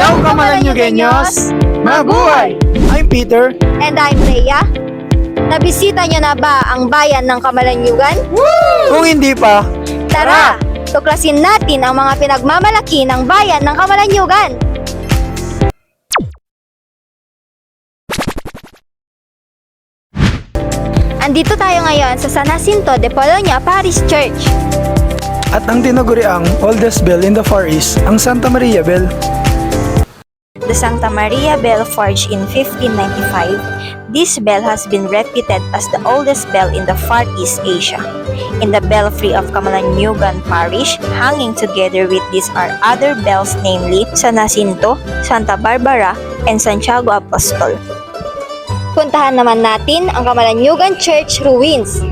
Hello, Kamalanyugenyos! Mabuhay! I'm Peter. And I'm Rhea. Nabisita niyo na ba ang bayan ng Kamalanyugan? Kung hindi pa, Tara! Tuklasin natin ang mga pinagmamalaki ng bayan ng Kamalanyugan. Andito tayo ngayon sa San Jacinto de Polonia Parish Church. at ang tinaguriang oldest bell in the Far East, ang Santa Maria Bell. The Santa Maria Bell forged in 1595. This bell has been reputed as the oldest bell in the Far East Asia. In the belfry of Kamalanyugan Parish, hanging together with these are other bells, namely San Jacinto, Santa Barbara, and Santiago Apostol. Puntahan naman natin ang Kamalanyugan Church ruins.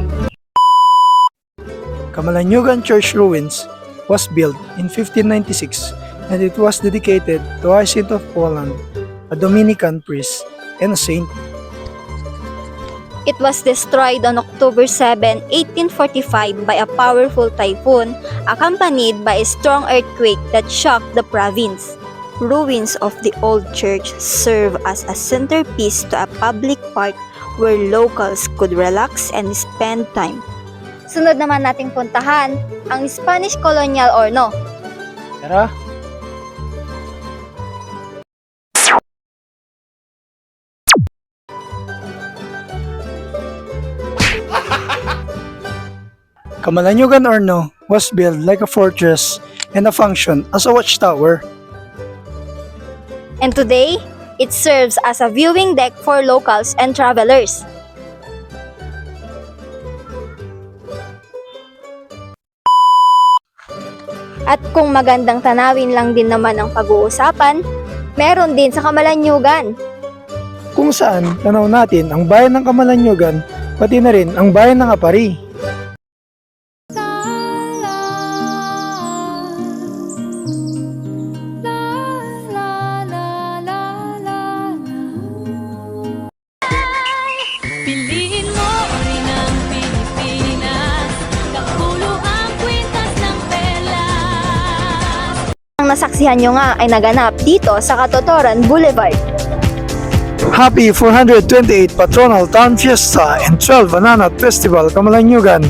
Kamalanyugan Church ruins was built in 1596 and it was dedicated to Jacinto of Poland, a Dominican priest and a saint. It was destroyed on October 7, 1845 by a powerful typhoon accompanied by a strong earthquake that shocked the province. Ruins of the old church serve as a centerpiece to a public park where locals could relax and spend time. Sunod naman nating puntahan ang Spanish Colonial Horno. Tara! Kamalanyugan Horno was built like a fortress and a function as a watchtower. And today, it serves as a viewing deck for locals and travelers. At kung magandang tanawin lang din naman ang pag-uusapan, meron din sa Kamalanyugan. Kung saan tanaw natin ang bayan ng Kamalanyugan, pati na rin ang bayan ng Apari. Piliin mo rin ang Pilipinas, kapulo ang kwintas ng pelas. Ang nasaksihan nyo nga ay naganap dito sa Katotoran Boulevard. Happy 428 Patronal Town Fiesta and 12 Banana Festival Kamalanyugan.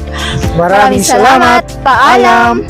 Maraming salamat. Paalam!